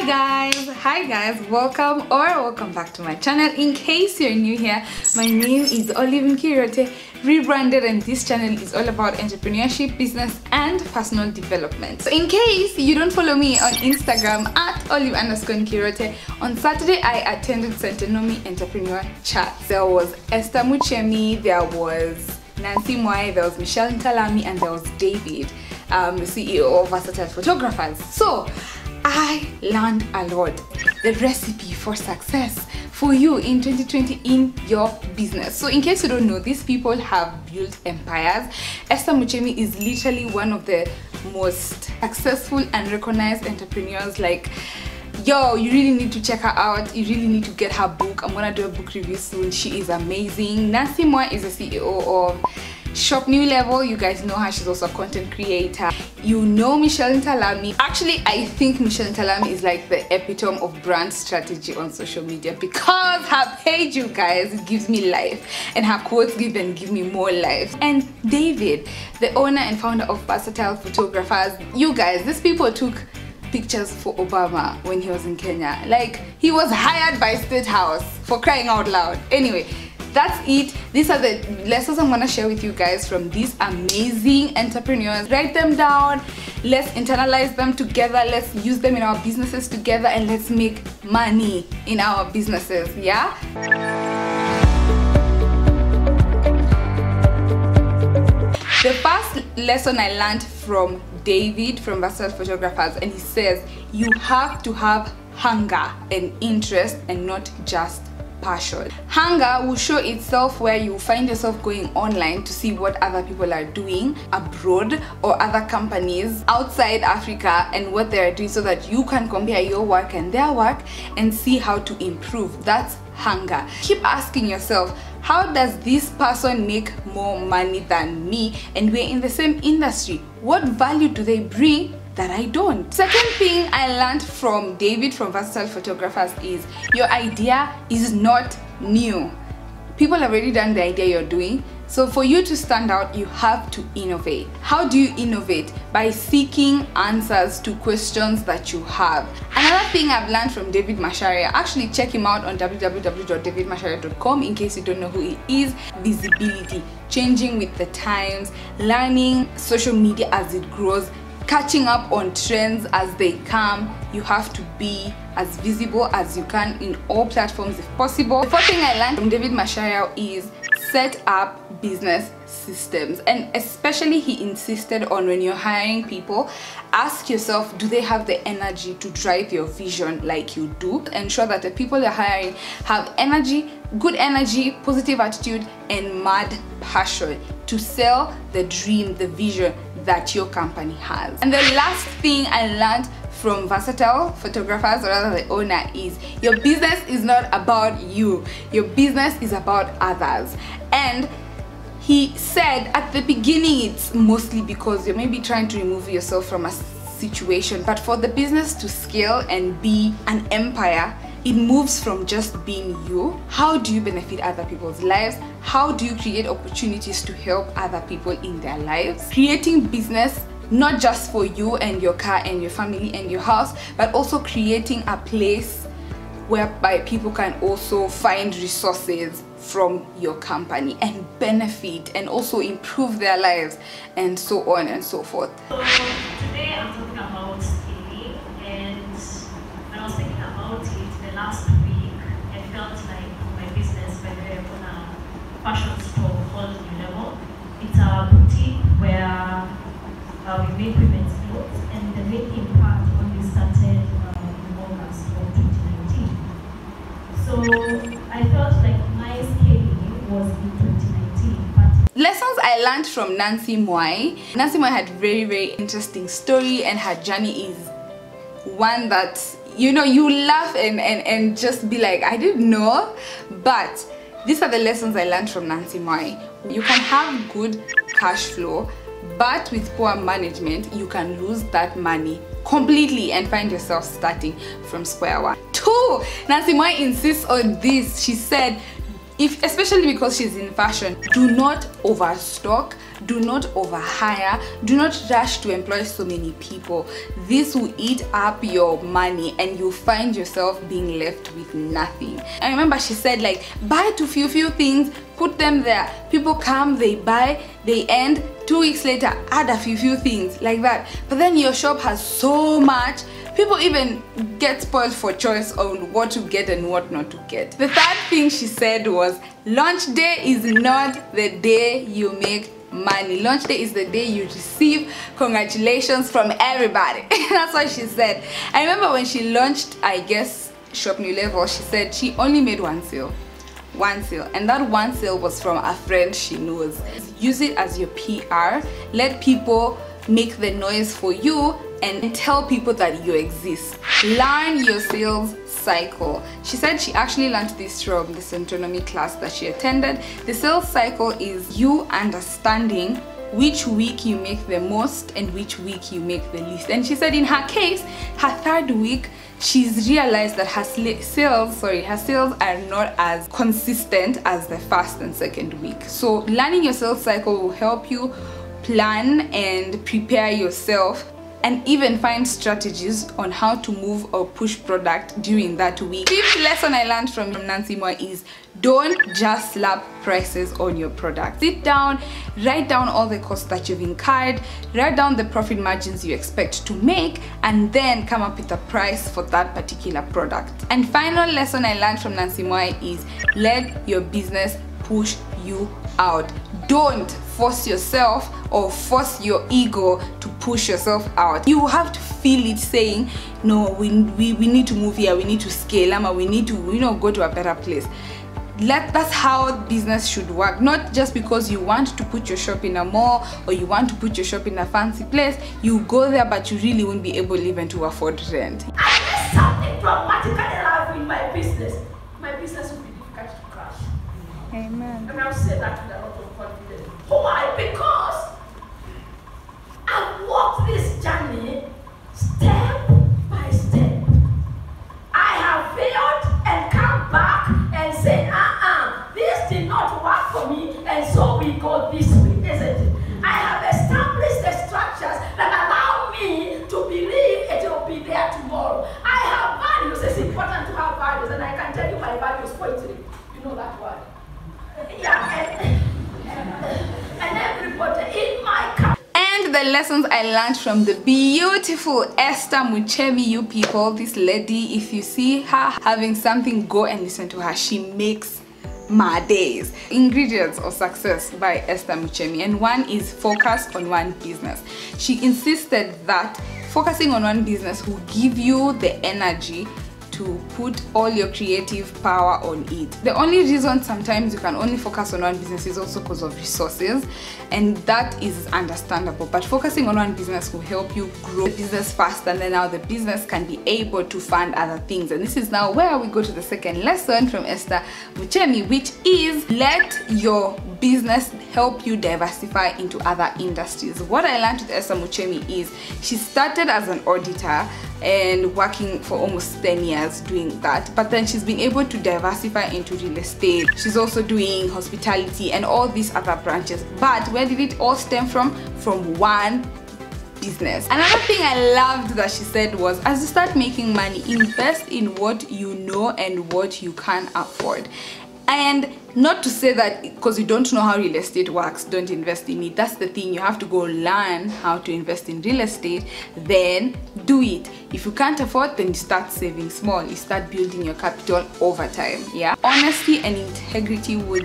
Hi guys, welcome back to my channel. In case you're new here, my name is Olly rebranded, and this channel is all about entrepreneurship, business and personal development. So in case you don't follow me on Instagram at Olly_Nkirote, on Saturday I attended Centonomy Entrepreneur Chats. There was Esther Muchemi, there was Nancie Mwai, there was Ntalami, and there was David, the CEO of Versatile Photographers. So I learned a lot. The recipe for success for you in 2020 in your business. So in case you don't know, these people have built empires. Esther Muchemi is literally one of the most successful and recognized entrepreneurs. Like, yo, you really need to check her out. You really need to get her book. I'm gonna do a book review soon. She is amazing. Nancie Mwai is the CEO of Shop New Level. You guys know her. She's also a content creator. You know Ntalami. Actually, I think Ntalami is like the epitome of brand strategy on social media, because her page, you guys, it gives me life, and her quotes give me more life. And David, the owner and founder of Versatile Photographers. You guys, these people took pictures for Obama when he was in Kenya. Like, he was hired by State House, for crying out loud. Anyway, that's it. These are the lessons I'm gonna share with you guys from these amazing entrepreneurs. Write them down, let's internalize them together, let's use them in our businesses together, and let's make money in our businesses. Yeah. The first lesson I learned from David from Versatile Photographers, and he says you have to have hunger and interest and not just passion. Hunger will show itself where you find yourself going online to see what other people are doing abroad or other companies outside Africa and what they're doing, so that you can compare your work and their work and see how to improve. That's hunger. Keep asking yourself, how does this person make more money than me, and we're in the same industry? What value do they bring that I don't? Second thing I learned from David from Versatile Photographers is your idea is not new. People have already done the idea you're doing. So for you to stand out, you have to innovate. How do you innovate? By seeking answers to questions that you have. Another thing I've learned from David Macharia, actually check him out on www.davidmacharia.com in case you don't know who he is. Visibility, changing with the times, learning social media as it grows, catching up on trends as they come. You have to be as visible as you can in all platforms if possible. The fourth thing I learned from David Macharia is set up business systems, and especially he insisted on, when you're hiring people, ask yourself, do they have the energy to drive your vision like you do? Ensure that the people you're hiring have energy, good energy, positive attitude and mad passion to sell the dream, the vision that your company has. And the last thing I learned from Versatile Photographers, or rather the owner, is your business is not about you. Your business is about others. And he said at the beginning it's mostly because you're maybe trying to remove yourself from a situation, but for the business to scale and be an empire, it moves from just being you. How do you benefit other people's lives? How do you create opportunities to help other people in their lives? Creating business not just for you and your car and your family and your house, but also creating a place whereby people can also find resources from your company and benefit and also improve their lives, and so on and so forth. So today I'm talking about scaling, and when I was thinking about it the last week, I felt like my business, by the way, I own a fashion store called New Level. It's a boutique where we make women's clothes, and the making part only started in August of 2019. So I felt like my scaling was in 2019. But lessons I learned from Nancie Mwai. Nancie Mwai had very interesting story, and her journey is one that, you know, you laugh and just be like, I didn't know. But these are the lessons I learned from Nancie Mwai. You can have good cash flow, but with poor management, you can lose that money completely and find yourself starting from square one. 2, Nancie Mwai insists on this. She said, especially because she's in fashion, do not overstock, do not overhire, do not rush to employ so many people. This will eat up your money and you find yourself being left with nothing. I remember she said, like, buy to few things, put them there, people come, they buy, they end, 2 weeks later add a few things like that. But then your shop has so much, people even get spoiled for choice on what to get and what not to get. The third thing she said was, launch day is not the day you make money. Launch day is the day you receive congratulations from everybody. That's what she said. I remember when she launched, I guess, Shop New Level, she said she only made one sale, and that one sale was from a friend she knows. Use it as your PR. Let people make the noise for you and tell people that you exist. Learn your sales cycle. She said she actually learned this from the Centonomy class that she attended. The sales cycle is you understanding which week you make the most and which week you make the least. And she said in her case, her third week, she's realized that her sales are not as consistent as the first and second week. So learning your sales cycle will help you plan and prepare yourself and even find strategies on how to move or push product during that week. Fifth lesson I learned from Nancie Mwai is, don't just slap prices on your product. Sit down, write down all the costs that you've incurred, write down the profit margins you expect to make, and then come up with a price for that particular product. And final lesson I learned from Nancie Mwai is, let your business push you out. Don't force yourself or force your ego to push yourself out. You have to feel it saying, no, we need to move here, we need to scale, we need to, go to a better place. That's how business should work. Not just because you want to put your shop in a mall or you want to put your shop in a fancy place, you go there but you really won't be able even to afford rent. I did something dramatically in my business. My business will be difficult to crash. Amen. And I'll say that with a lot of confidence. Why? Because I've walked this journey step by step. I have failed and come back and said, this did not work for me, and so we go this way, isn't it? I have established the structures that allow me to believe it will be there tomorrow. I have values. It's important to have values, and I can tell you my values poetry. You know that word. Yeah, and everybody in my company. And the lessons I learned from the beautiful Esther Muchemi, you people. This lady, if you see her having something, go and listen to her. She makes my days. Ingredients of Success by Esther Muchemi, and one is focus on one business. She insisted that focusing on one business will give you the energy to put all your creative power on it. The only reason sometimes you can only focus on one business is also because of resources, and that is understandable. But focusing on one business will help you grow the business faster, and then now the business can be able to fund other things. And this is now where we go to the second lesson from Esther Muchemi, which is let your business help you diversify into other industries. What I learned with Esther Muchemi is she started as an auditor and working for almost 10 years doing that, but then she's been able to diversify into real estate. She's also doing hospitality and all these other branches. But where did it all stem from? From one business. Another thing I loved that she said was, as you start making money, invest in what you know and what you can afford. And not to say that because you don't know how real estate works, don't invest in it. That's the thing. You have to go learn how to invest in real estate, then do it. If you can't afford, then you start saving small. You start building your capital over time. Yeah. Honesty and integrity will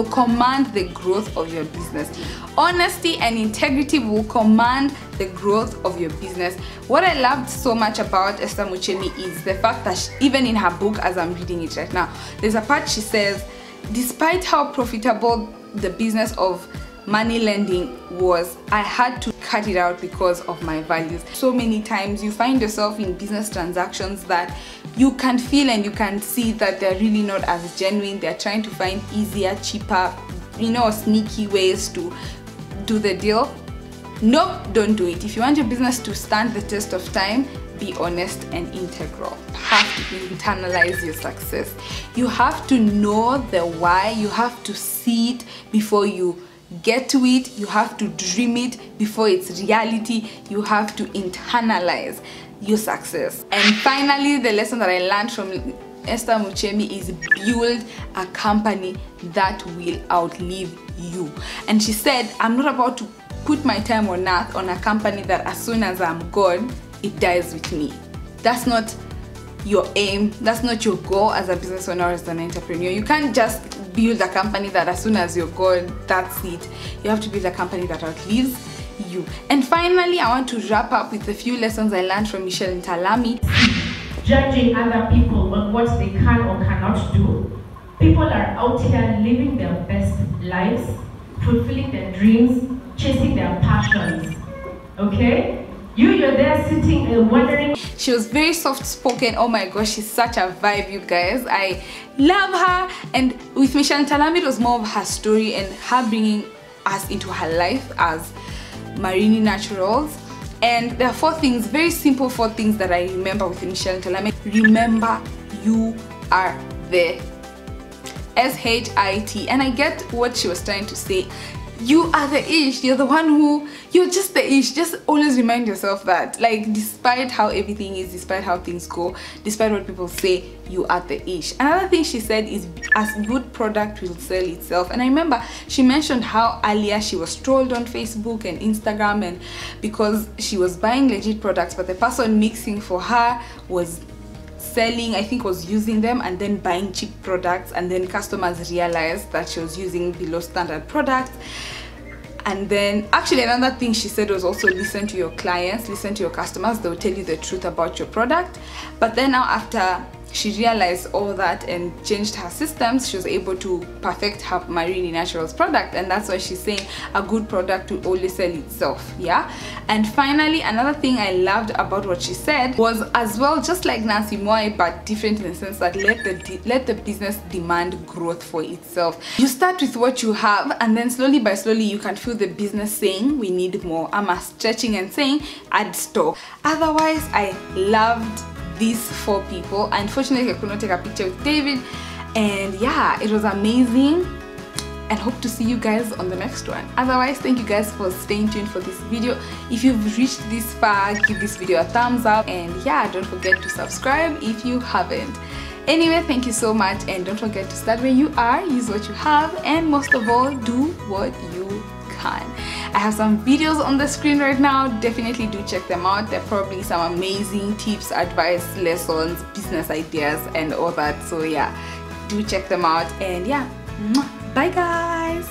command the growth of your business. Honesty and integrity will command the growth of your business. What I loved so much about Esther Muchemi is the fact that even in her book, as I'm reading it right now, there's a part she says, despite how profitable the business of money lending was, I had to cut it out because of my values. So many times you find yourself in business transactions that you can feel and you can see that they're really not as genuine. They're trying to find easier, cheaper, sneaky ways to do the deal. Nope, don't do it. If you want your business to stand the test of time, be honest and integral. You have to internalize your success. You have to know the why. You have to see it before you get to it, you have to dream it before it's reality, you have to internalize your success. And finally, the lesson that I learned from Esther Muchemi is build a company that will outlive you. And she said, I'm not about to put my time on earth on a company that as soon as I'm gone, it dies with me. That's not your aim, that's not your goal as a business owner or as an entrepreneur. You can't just build a company that as soon as you're gone, that's it. You have to build a company that outlives you. And finally, I want to wrap up with a few lessons I learned from Ntalami. Judging other people on what they can or cannot do. People are out here living their best lives, fulfilling their dreams, chasing their passions. Okay? You're there sitting and wondering. She was very soft-spoken. Oh my gosh, she's such a vibe, you guys. I love her. And with Ntalami, it was more of her story and her bringing us into her life as Marini Naturals. And there are 4 things, very simple 4 things that I remember with Ntalami. Remember, you are the SHIT. And I get what she was trying to say. You are the ish. You're the one who, you're just the ish. Just always remind yourself that, like, despite how everything is, despite how things go, despite what people say, you are the ish. Another thing she said is, as good product will sell itself. And I remember she mentioned how earlier she was trolled on Facebook and Instagram, and because she was buying legit products, but the person mixing for her was selling, I think was using them and then buying cheap products, and then customers realized that she was using below standard products. And then actually another thing she said was also listen to your clients, listen to your customers. They'll tell you the truth about your product. But then now, after she realized all that and changed her systems, she was able to perfect her Marini Naturals product. And that's why she's saying a good product will only sell itself. Yeah. And finally, another thing I loved about what she said was, as well, just like Nancie Mwai, but different in the sense that let the business demand growth for itself. You start with what you have, and then slowly by slowly you can feel the business saying we need more. I'm stretching and saying add stock. Otherwise, I loved these 4 people. Unfortunately, I could not take a picture with David, and yeah, it was amazing, and hope to see you guys on the next one. Otherwise, thank you guys for staying tuned for this video. If you've reached this far, give this video a thumbs up, and yeah, don't forget to subscribe if you haven't. Anyway, thank you so much, and don't forget to start where you are, use what you have, and most of all, do what you can. I have some videos on the screen right now. Definitely do check them out. There are probably some amazing tips, advice, lessons, business ideas, and all that. So yeah, do check them out. And yeah, bye guys.